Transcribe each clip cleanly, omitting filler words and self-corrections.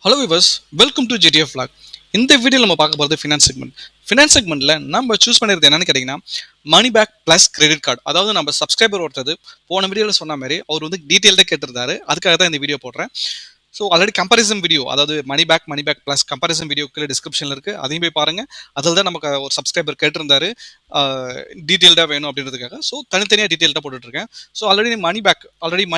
Hello viewers, welcome to GTF vlog. இந்த வீடியோவில் நம்ம பார்க்க போகிறது ஃபினான்ஸ் செக்மெண்ட். ஃபினான்ஸ் செக்மெண்ட்டில் நம்ம சூஸ் பண்ணியிருக்கிறது என்னன்னு கேட்டிங்கன்னா, money back plus credit card. அதாவது நம்ம சப்ஸ்கிரைபர் ஒருத்தர் போன வீடியோவில் சொன்ன மாதிரி அவர் வந்து டீட்டெயில்டாக கேட்டிருந்தாரு. அதுக்காக தான் இந்த வீடியோ போடுறேன். ஸோ ஆல்ரெடி கம்பேரிசன் வீடியோ, அதாவது money back plus comparison video கீழே டிஸ்கிரிப்ஷனில் இருக்குது. அதையும் போய் பாருங்கள். அதில் தான் நமக்கு ஒரு சப்ஸ்கிரைபர் கேட்டிருந்தாரு டீட்டெயில்டாக வேணும் அப்படின்றதுக்காக. ஸோ தனித்தனியாக டீட்டெயில்டாக போட்டுட்ருக்கேன். So already money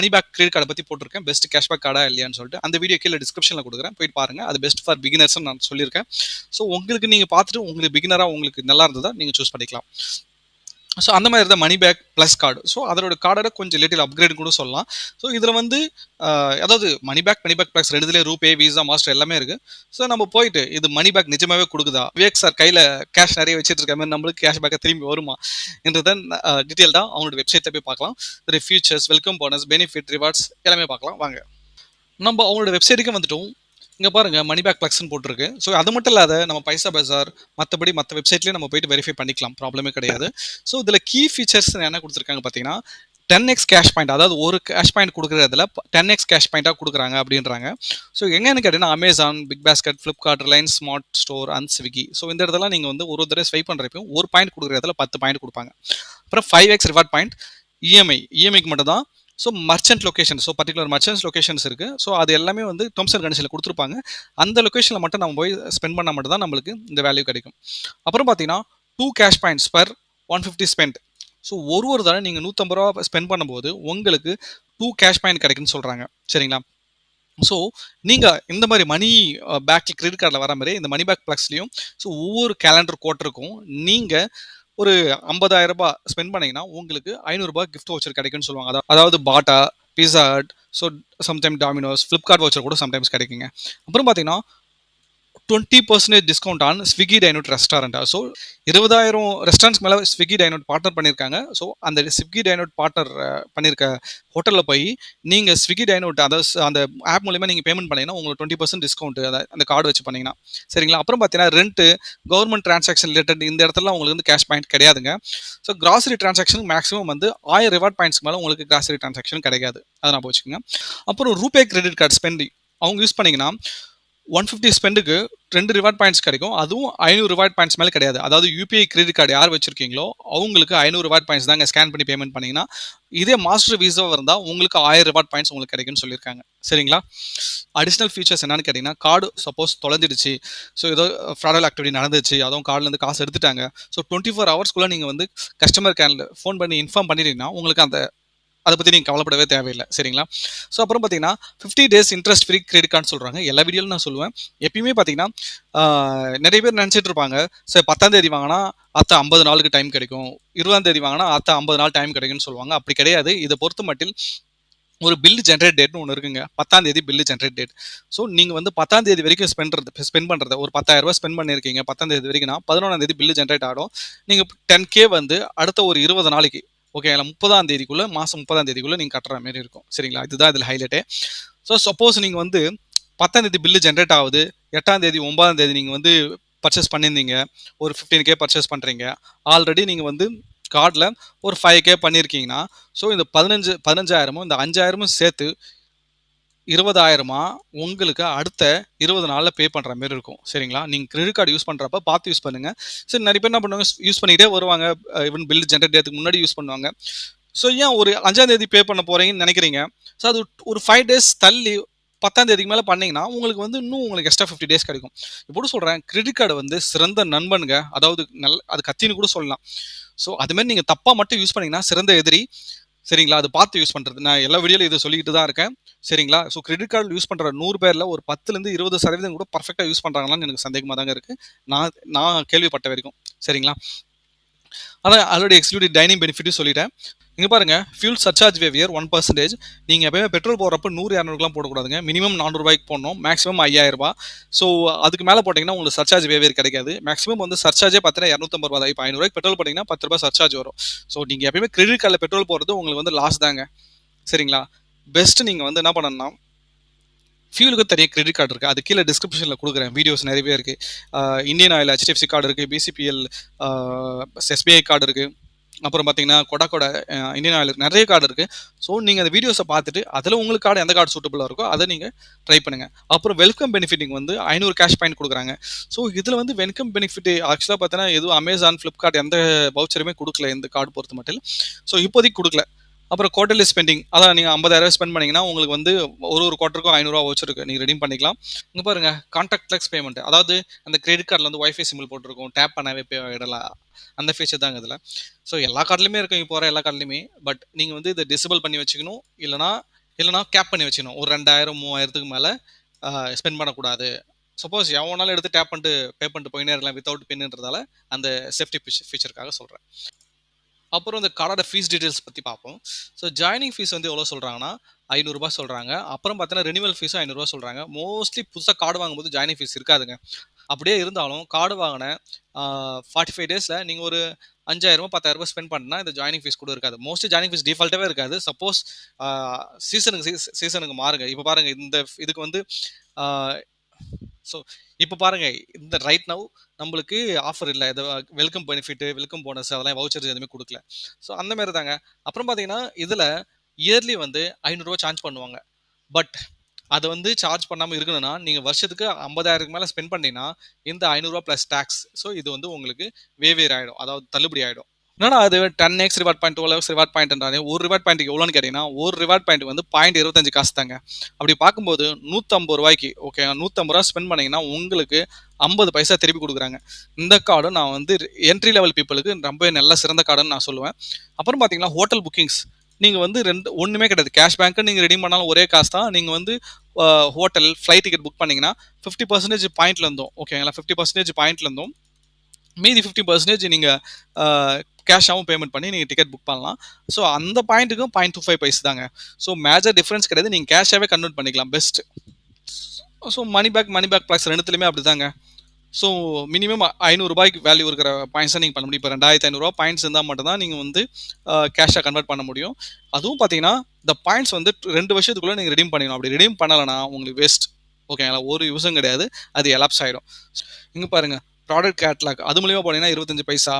back credit கார்டை பற்றி போட்டிருக்கேன். பெஸ்ட் கேஷ்பேக் கார்டா இல்லையான்னு சொல்லிட்டு அந்த வீடியோ கீழே டிஸ்கிரிப்ஷனில் கொடுக்குறேன், போயிட்டு பாருங்கள். அது பெஸ்ட் ஃபார் பிகினர்ஸ்னு நான் சொல்லியிருக்கேன். ஸோ உங்களுக்கு நீங்கள் பார்த்துட்டு உங்களுக்கு பிகினராக உங்களுக்கு நல்லா இருந்ததா நீங்கள் சூஸ் பண்ணிக்கலாம். ஸோ அந்த மாதிரி தான் money back plus card. So அதோட கார்டோட கொஞ்சம் லிட்டில் அப்கிரேட் கூட சொல்லலாம். ஸோ இதில் வந்து அதாவது மணி பேக் ப்ளஸ் ரெண்டுலேயே ரூபே, விசா, மாஸ்டர் எல்லாமே இருக்குது. ஸோ நம்ம போயிட்டு இது மணி பேக் நிஜமாவே கொடுக்குதா, விவேக் சார் கையில் கேஷ் நிறைய வச்சுட்டு இருக்க மாதிரி நம்மளுக்கு கேஷ் பேக்கை திரும்பி வருமா என்றதான் டீட்டெயில்டாக அவங்களோட வெப்சைட்டில் போய் பார்க்கலாம். Features, welcome bonus, benefit, rewards எல்லாமே பார்க்கலாம். வாங்க நம்ம அவங்களோட வெப்சைட்டுக்கு வந்துட்டோம். இங்கே பாருங்கள், மணி பேக் ப்ளக்ஸ்ன்னு போட்டிருக்கு. ஸோ அது மட்டும் இல்லாத நம்ம பைசா பஜார் மற்ற வெப்சைட்லேயே நம்ம போயிட்டு வெரிஃபை பண்ணிக்கலாம், ப்ராப்ளமே கிடையாது. ஸோ இதில் கீ ஃபீச்சர்ஸ் என்ன கொடுத்துருக்காங்க பார்த்தீங்கன்னா, 10x கேஷ் பாயிண்ட், அதாவது ஒரு கேஷ் பாயிண்ட் கொடுக்குறதுல 10x கேஷ் பாயிண்ட்டாக கொடுக்குறாங்க அப்படின்றாங்க. ஸோ எங்கன்னு கேட்டிங்கன்னா, Amazon, BigBasket, Flipkart, Reliance smart store and Swiggy. So இந்த இடத்துல நீங்கள் வந்து ஒரு தடவை ஸ்வைப் பண்ணுறப்பையும் ஒரு பாயிண்ட் கொடுக்குறதுல 10 பாயிண்ட் கொடுப்பாங்க. அப்புறம் 5x ரிவார்ட் பாயிண்ட். இஎம்ஐக்கு மட்டும் தான். So merchant location, so particular merchant locations இருக்குது. ஸோ அது எல்லாமே வந்து டெர்ம்ஸ் அண்ட் கண்டிஷனில் கொடுத்துருப்பாங்க. அந்த லொக்கேஷனில் மட்டும் நம்ம போய் ஸ்பெண்ட் பண்ணால் மட்டும் தான் நம்மளுக்கு இந்த வேல்யூ கிடைக்கும். அப்புறம் பார்த்தீங்கன்னா 2 cash points per 150 spend. So ஒரு தடவை நீங்கள் 150 ரூபா ஸ்பெண்ட் பண்ணும்போது உங்களுக்கு 2 கேஷ் பாயிண்ட் கிடைக்குன்னு சொல்கிறாங்க. சரிங்களா? ஸோ நீங்கள் இந்த மாதிரி மணி பேக் கிரெடிட் கார்டில் வர மாதிரி இந்த மணி பேக் ப்ளக்ஸ்லையும் ஸோ ஒவ்வொரு கேலண்டர் குவார்ட்டருக்கும் நீங்கள் ஒரு 50,000 ரூபாய் ஸ்பெண்ட் பண்ணீங்கன்னா உங்களுக்கு 500 ரூபாய் கிஃப்ட் வவுச்சர் கிடைக்குன்னு சொல்லுவாங்க. அதாவது Bata, Pizza Hut, so sometime Domino's, Flipkart voucher கூட சம்டைம்ஸ் கிடைக்குங்க. அப்புறம் பார்த்தீங்கன்னா 20% discount on Swiggy Dineout restaurant. So 20,000 restaurants மேலே ஸ்விக்கி டைனோட் பார்ட்னர் பண்ணியிருக்காங்க. ஸோ அந்த ஸ்விக்கி டைனோட் பார்ட்னர் பண்ணியிருக்க ஹோட்டலில் போய் நீங்கள் ஸ்விக்கி டைனோட் அதாவது அந்த ஆப் மூலிமா நீங்கள் பேமெண்ட் பண்ணிங்கன்னா உங்களுக்கு 20% டிஸ்கவுண்ட் அந்த கார்டு வச்சு பண்ணிங்கன்னா. சரிங்களா? அப்புறம் பார்த்தீங்கன்னா ரெண்ட்டு, கவர்மெண்ட் டிரான்சாக்ஷன் ரிலேட்டட் இந்த இடத்துல உங்களுக்கு வந்து கேஷ் பாயிண்ட் கிடையாதுங்க. ஸோ கிராசரி டிரான்சாக்ஷன் மேக்ஸிமம் வந்து 1000 ரிவார்ட் பாயிண்ட்ஸ் மேலே உங்களுக்கு கிராசரி டிரான்சாக்ஷன் கிடைக்காது. அதை நான் வச்சுக்கோங்க. அப்புறம் ரூபே கிரெடிட் கார்டு ஸ்பெண்டிங் அவங்க யூஸ் பண்ணிங்கன்னா 150 ஸ்பெண்டுக்கு 2 ரிவார்ட் பாயிண்ட்ஸ் கிடைக்கும். அதுவும் 500 ரிவார்ட் பாயிண்ட்ஸ் மேலே கிடையாது. அதாவது யூபிஐ கிரெடிட் கார்டு யார் வச்சிருக்கீங்களோ அவங்களுக்கு 500 ரிவார்ட் பாயிண்ட்ஸ் தாங்க ஸ்கேன் பண்ணி பேமெண்ட் பண்ணிங்கன்னா. இதே மாஸ்டர் விசாவாக இருந்தால் உங்களுக்கு 1000 ரிவார்ட் பாயிண்ட்ஸ் உங்களுக்கு கிடைக்கும்னு சொல்லியிருக்காங்க. சரிங்களா? அடிஷ்னல் ஃபீச்சர்ஸ் என்னன்னு கேட்டிங்கன்னா, கார்டு சப்போஸ் தொலைஞ்சிடுச்சு, ஸோ ஏதோ ஃப்ராடல் ஆக்டிவிட்டி நடந்துச்சு, அதுவும் கார்டுலேருந்து காசு எடுத்துட்டாங்க. ஸோ 24 ஹவர்ஸ்க்குள்ளே நீங்கள் வந்து கஸ்டமர் கேரில் ஃபோன் பண்ணி இன்ஃபார்ம் பண்ணிட்டீங்கன்னா உங்களுக்கு அதை பற்றி நீங்கள் கவலைப்படவே தேவையில்லை. சரிங்களா? ஸோ அப்புறம் பார்த்தீங்கன்னா 50 days interest free credit card சொல்கிறாங்க. எல்லா வீடியோலும் நான் சொல்லுவேன். எப்பயுமே பார்த்தீங்கன்னா நிறைய பேர் நினச்சிட்டு இருப்பாங்க, சார் 10ஆம் தேதி வாங்கினா அடுத்த 50 நாளுக்கு டைம் கிடைக்கும், 20ஆம் தேதி வாங்கினா அடுத்த 50 நாள் டைம் கிடைக்கும்னு சொல்லுவாங்க. அப்படி கிடையாது. இதை பொறுத்த மட்டில் ஒரு பில் ஜென்ரேட் டேட்னு ஒன்று இருக்குங்க. 10ஆம் தேதி பில் ஜென்ரேட் டேட். ஸோ நீங்கள் வந்து 10ஆம் தேதி வரைக்கும் ஸ்பெண்ட் பண்ணுறது ஒரு 10,000 ரூபாய் ஸ்பெண்ட் பண்ணியிருக்கீங்க 10ஆம் தேதி வரைக்கும்னா 11ஆம் தேதி பில் ஜென்ரேட் ஆகிடும். நீங்கள் 10K வந்து அடுத்த ஒரு 20 நாளைக்கு, ஓகே, 30ஆம் தேதிக்குள்ளே, மாதம் 30ஆம் தேதிக்குள்ளே நீங்கள் கட்டுற மாதிரி இருக்கும். சரிங்களா? இதுதான் இதில் ஹைலைட்டே. ஸோ சப்போஸ் நீங்கள் வந்து 10ஆம் தேதி பில்லு ஜென்ரேட் ஆகுது, 8ஆம் தேதி 9ஆம் தேதி நீங்கள் வந்து பர்ச்சேஸ் பண்ணியிருந்தீங்க, ஒரு 15K பர்ச்சேஸ் பண்ணுறீங்க, ஆல்ரெடி நீங்கள் வந்து கார்டில் ஒரு 5K பண்ணியிருக்கீங்கன்னா, ஸோ இந்த 15,000 இந்த 5,000 சேர்த்து 20,000 உங்களுக்கு அடுத்த 20 நாளில் பே பண்ணுற மாதிரி இருக்கும். சரிங்களா? நீங்கள் கிரெடிட் கார்டு யூஸ் பண்ணுறப்ப பார்த்து யூஸ் பண்ணுங்கள். சரி, நிறைய பேர் என்ன பண்ணுவாங்க, யூஸ் பண்ணிகிட்டே வருவாங்க. ஈவன் பில் ஜென்ரேட் ஆகிறதுக்கு முன்னாடி யூஸ் பண்ணுவாங்க. ஸோ ஏன் ஒரு 5ஆம் தேதி பே பண்ண போகிறீங்கன்னு நினைக்கிறீங்க. ஸோ அது ஒரு 5 டேஸ் தள்ளி 10ஆம் தேதிக்கு மேலே பண்ணிங்கன்னா உங்களுக்கு வந்து இன்னும் உங்களுக்கு எக்ஸ்ட்ரா 50 டேஸ் கிடைக்கும். இப்படி சொல்கிறேன், கிரெடிட் கார்டு வந்து சிறந்த நண்பனுங்க. அதாவது அது கத்தின்னு கூட சொல்லலாம். ஸோ அதுமாதிரி நீங்கள் தப்பாக மட்டும் யூஸ் பண்ணிங்கன்னா சிறந்த எதிரி. சரிங்களா? அது பார்த்து யூஸ் பண்ணுறது. நான் எல்லா வீடியோலையும் இதை சொல்லிக்கிட்டு தான் இருக்கேன். சரிங்களா? ஸோ கிரெடிட் கார்டு யூஸ் பண்ணுற 100 பேரில் ஒரு 10லேருந்து 20% கூட பர்ஃபெக்டாக யூஸ் பண்ணுறாங்களான்னு எனக்கு சந்தேகமாக தாங்க இருக்குது. நான் கேள்விப்பட்ட வரைக்கும். சரிங்களா? அதான் ஆல்ரெடி எக்ஸ்க்ளூடிவ் டைனிங் பெனிஃபிட்டும் சொல்லிட்டேன். இங்கே பாருங்கள், ஃபியூல் சர்சார்ஜ் வேவியர் 1%. நீங்கள் எப்போயுமே பெட்ரோல் போடுறப்ப 100-200க்குலாம் போடக்கூடாதுங்க. மினிமம் 400 ரூபாய்க்கு போடணும், மேக்ஸிமம் 5,000 ரூபாய். ஸோ அதுக்கு மேலே போட்டிங்கன்னா உங்களுக்கு சர்சார்ஜ் வேவியர் கிடைக்காது. மேக்ஸிமம் வந்து சர்சார்ஜே பார்த்தீங்கன்னா 250 ரூபா தான். இப்போ 500 ரூபாய்க்கு பெட்ரோல் போட்டிங்கன்னா 10 ரூபாய் சர்சார்ஜ் வரும். ஸோ நீங்கள் எப்பயுமே கிரெடிட் கார்டில் பெட்ரோல் போடுறது உங்களுக்கு வந்து லாஸ் தாங்க. சரிங்களா? பெஸ்ட்டு நீங்கள் வந்து என்ன பண்ணணும்னா, ஃபியூலுக்கு தனியாக கிரெடிட் கார்டு இருக்குது. அது கீழே டிஸ்கிரிப்ஷனில் கொடுக்குறேன். வீடியோஸ் நிறையவே இருக்குது. இந்தியன் ஆயில் HDFC கார்டு இருக்குது, BCPL, SBI கார்டு இருக்குது. அப்புறம் பார்த்தீங்கன்னா கொடாக்கோட, இந்தியன் ஆயில் நிறைய கார்டு இருக்குது. ஸோ நீங்கள் அந்த வீடியோஸை பார்த்துட்டு அதில் உங்களுக்கு கார்டு எந்த கார்டு சூட்டபுளாக இருக்கோ அதை நீங்கள் ட்ரை பண்ணுங்கள். அப்புறம் வெல்கம் பெனிஃபிட்டிங் வந்து 500 கேஷ் பாயிண்ட் கொடுக்குறாங்க. ஸோ இதில் வந்து வெல்கம் பெனிஃபிட் ஆக்சுவலாக பார்த்தீங்கன்னா எதுவும் அமேசான், ஃப்ளிப்கார்ட் எந்த வவுச்சருமே கொடுக்கல இந்த கார்டு பொறுத்த மட்டும். ஸோ இப்போதைக்கு கொடுக்கல. அப்புறம் குவார்டர்லி ஸ்பெண்டிங், அதான் நீங்கள் 50,000 ஸ்பெண்ட் பண்ணிங்கன்னா உங்களுக்கு வந்து ஒரு குவார்ட்டருக்கும் 500 வவுச்சர் இருக்குது, நீங்கள் ரெடீம் பண்ணிக்கலாம். இங்கே பாருங்கள் கான்டாக்ட்லெஸ் பேமெண்ட், அதாவது அந்த கிரெடிட் கார்டில் வந்து ஒய்ஃபை சிம்பிள் போட்டிருக்கும், டேப் பண்ணவே பே ஆகிடலாம். அந்த ஃபீச்சர் தாங்க இதில். ஸோ எல்லா கார்ட்லையுமே இருக்கும், இப்போ வர எல்லா கார்ட்லையுமே. பட் நீங்கள் வந்து இதை டிசபிள் பண்ணி வச்சுக்கணும், இல்லைனா கேப் பண்ணி வச்சுக்கணும். ஒரு 2,000 3,000க்கு மேலே ஸ்பெண்ட் பண்ணக்கூடாது. சப்போஸ் எவனாலும் எடுத்து டேப் பண்ணிட்டு பே பண்ணிட்டு போயினே இருக்கலாம் வித்தவுட் பின்ன்றதால அந்த சேஃப்டி ஃபீச்சருக்காக சொல்கிறேன். அப்புறம் இந்த கார்டோட ஃபீஸ் டீடைல்ஸ் பற்றி பார்ப்போம். ஸோ ஜாயினிங் ஃபீஸ் வந்து எவ்வளோ சொல்கிறாங்கன்னா ₹500 சொல்கிறாங்க. அப்புறம் பார்த்தீங்கன்னா ரினிவல் ஃபீஸும் ₹500 சொல்கிறாங்க. மோஸ்ட்லி புதுசாக கார்டு வாங்கும்போது ஜாயினிங் ஃபீஸ் இருக்காதுங்க. அப்படியே இருந்தாலும் கார்டு வாங்கின 45 டேஸில் நீங்கள் ஒரு ₹5,000 ₹10,000 ஸ்பெண்ட் பண்ணால் இந்த ஜாயினிங் ஃபீஸ் கூட இருக்காது. மோஸ்ட்லி ஜாயினிங் ஃபீஸ் டிஃபால்ட்டாகவே இருக்காது. சப்போஸ் சீசனுக்கு மாறுங்க. இப்போ பாருங்கள் இதுக்கு வந்து ஸோ இப்போ பாருங்கள் இந்த ரைட் நவ் நம்மளுக்கு ஆஃபர் இல்லை. இது வெல்கம் பெனிஃபிட், வெல்கம் போனஸ் அதெல்லாம் வவுச்சர்ஸ் எதுவுமே கொடுக்கல. ஸோ அந்த மாதிரி தாங்க. அப்புறம் பார்த்தீங்கன்னா இதில் இயர்லி வந்து ₹500 சார்ஜ் பண்ணுவாங்க. பட் அதை வந்து சார்ஜ் பண்ணாமல் இருக்கணும்னா நீங்கள் வருஷத்துக்கு 50,000க்கு மேலே ஸ்பெண்ட் பண்ணீங்கன்னா இந்த ₹500 ப்ளஸ் டேக்ஸ். ஸோ இது வந்து உங்களுக்கு வேவேர் ஆகிடும், அதாவது தள்ளுபடி ஆகிடும். என்னடா அது 10x reward point 12x reward பாயிண்ட்ன்றாரு. ஒரு ரிவார்ட் பாயிண்ட்டுக்கு எவ்வளோன்னு கேட்டிங்கன்னா ஒரு ரிவார்ட் பாயிண்ட் வந்து 0.25 காசு தாங்க. அப்படி பார்க்கும்போது ₹150 ஓகே, ₹150 ஸ்பெண்ட் பண்ணிங்கன்னா உங்களுக்கு 50 பைசா திருப்பி கொடுக்குறாங்க. இந்த கார்டும் நான் வந்து என்ட்ரி லெவல் பீப்புளுக்கு ரொம்ப நல்ல சிறந்த கார்டுன்னு நான் சொல்லுவேன். அப்புறம் பார்த்தீங்கன்னா ஹோட்டல் புக்கிங்ஸ் நீங்கள் வந்து ஒன்றுமே கிடையாது. கேஷ் பேங்க்கு நீங்கள் ரெடி பண்ணாலும் ஒரே காசு தான். நீங்கள் வந்து ஹோட்டல் ஃப்ளைட் டிக்கெட் புக் பண்ணிங்கன்னா 50% பாயிண்ட்லேருந்தும் ஓகேங்களா, 50% பாயிண்ட்லேருந்தும் மீதி 50% நீங்கள் கேஷாகவும் பேமெண்ட் பண்ணி நீங்கள் டிக்கெட் புக் பண்ணலாம். ஸோ அந்த பாயிண்ட்டுக்கும் 0.25 பைஸ் தாங்க. ஸோ மேஜர் டிஃப்ரென்ஸ் கிடையாது, நீங்கள் கேஷாகவே கன்வெர்ட் பண்ணிக்கலாம், best. So money back plus ரெண்டுத்துலையுமே அப்படி தாங்க. ஸோ மினிமம் ₹500 வேல்யூ இருக்கிற பாயிண்ட்ஸை நீங்கள் பண்ண முடியும். இப்போ ₹2,500 பாயிண்ட்ஸ் இருந்தால் மட்டும்தான் நீங்கள் வந்து கேஷாக கன்வெர்ட் பண்ண முடியும். அதுவும் பார்த்தீங்கன்னா இந்த பாயிண்ட்ஸ் வந்து 2 வருஷத்துக்குள்ளே நீங்கள் ரெடீம் பண்ணிடணும். அப்படி ரெடீம் பண்ணலைன்னா உங்களுக்கு வேஸ்ட் ஓகேங்களா, ஒரு யூஸும் கிடையாது, அது எலாப்ஸ் ஆகிடும். இங்கே பாருங்கள் ப்ராடக்ட் கேட்லாக், அது மூலியமாக போனீங்கன்னா 25 பைசா.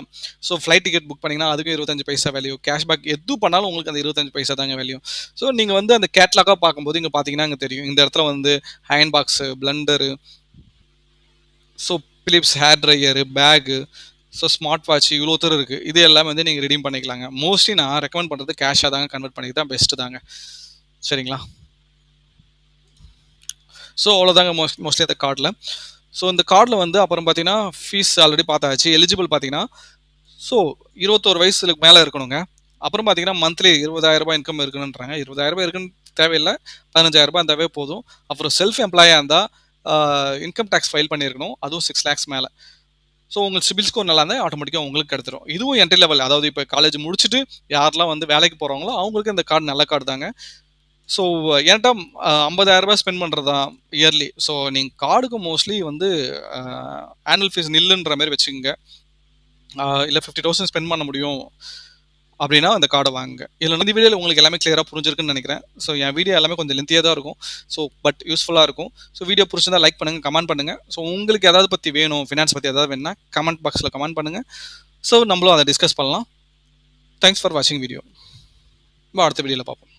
ஸோ ஃப்ளைட் டிக்கெட் புக் பண்ணிங்கன்னா அதுக்கும் 25 பைசா வேல்யூ. கேஷ்பேக் எது பண்ணாலும் உங்களுக்கு அந்த 25 பைசா தாங்க வேல்யூ. ஸோ நீங்கள் வந்து அந்த கேட்லாக்காக பார்க்கும்போது இங்கே பார்த்தீங்கன்னா இங்கே தெரியும், இந்த இடத்துல வந்து hand box, blender, so Philips hair dryer, bag, so smart watch இவ்வளோ தூரம் இருக்குது. இது எல்லாமே வந்து நீங்கள் ரெடீம் பண்ணிக்கலாங்க. மோஸ்ட்லி நான் ரெக்கமெண்ட் பண்ணுறது கேஷாக தாங்க கன்வெர்ட் பண்ணிக்கிட்டு தான் பெஸ்ட்டு தாங்க. சரிங்களா? ஸோ அவ்வளோதாங்க மோஸ்ட்லி அந்த கார்டில். ஸோ இந்த கார்டில் வந்து அப்புறம் பார்த்தீங்கன்னா ஃபீஸ் ஆல்ரெடி பார்த்தாச்சு. எலிஜிபிள் பார்த்தீங்கன்னா ஸோ 21 வயசுக்கு மேலே இருக்கணுங்க. அப்புறம் பார்த்தீங்கன்னா மந்த்லி ₹20,000 இன்கம் இருக்கணுன்றாங்க. ₹20,000 இருக்குன்னு தேவையில்லை, ₹15,000 இருந்தாவே போதும். அப்புறம் செல்ஃப் எம்ப்ளாயாக இருந்தால் இன்கம் டேக்ஸ் ஃபைல் பண்ணியிருக்கணும், அதுவும் 6 lakhs மேலே. ஸோ உங்களுக்கு சிபில் ஸ்கோர் நல்லா இருந்தால் ஆட்டோமேட்டிக்காக உங்களுக்கு கிடச்சிரும். இதுவும் என்ட்ரி லெவல், அதாவது இப்போ காலேஜ் முடிச்சுட்டு யாரெல்லாம் வந்து வேலைக்கு போகிறவங்களோ அவங்களுக்கு இந்த கார்டு நல்ல கார்டு தாங்க. ஸோ என்கிட்ட ₹50,000 ஸ்பெண்ட் பண்ணுறது தான் இயர்லி. ஸோ நீங்கள் கார்டுக்கு மோஸ்ட்லி வந்து ஆனுவல் ஃபீஸ் நில்லுன்ற மாதிரி வச்சுக்கோங்க. இல்லை 50,000 ஸ்பெண்ட் பண்ண முடியும் அப்படின்னா அந்த கார்டை வாங்குங்க. இதில் இந்த வீடியோவில் உங்களுக்கு எல்லாமே கிளியராக புரிஞ்சிருக்குன்னு நினைக்கிறேன். ஸோ என் வீடியோ எல்லாமே கொஞ்சம் லென்த்தியாக தான் இருக்கும், ஸோ பட் யூஸ்ஃபுல்லாக இருக்கும். ஸோ வீடியோ பிடிச்சிருந்தா லைக் பண்ணுங்கள், கமெண்ட் பண்ணுங்கள். ஸோ உங்களுக்கு எதாவது பற்றி வேணும், ஃபினான்ஸ் பற்றி எதாவது வேணும்னா கமெண்ட் பாக்ஸில் கமெண்ட் பண்ணுங்கள். ஸோ நம்மளும் அதை டிஸ்கஸ் பண்ணலாம். தேங்க்ஸ் ஃபார் வாட்சிங் வீடியோ. அடுத்த வீடியோவில் பார்ப்போம்.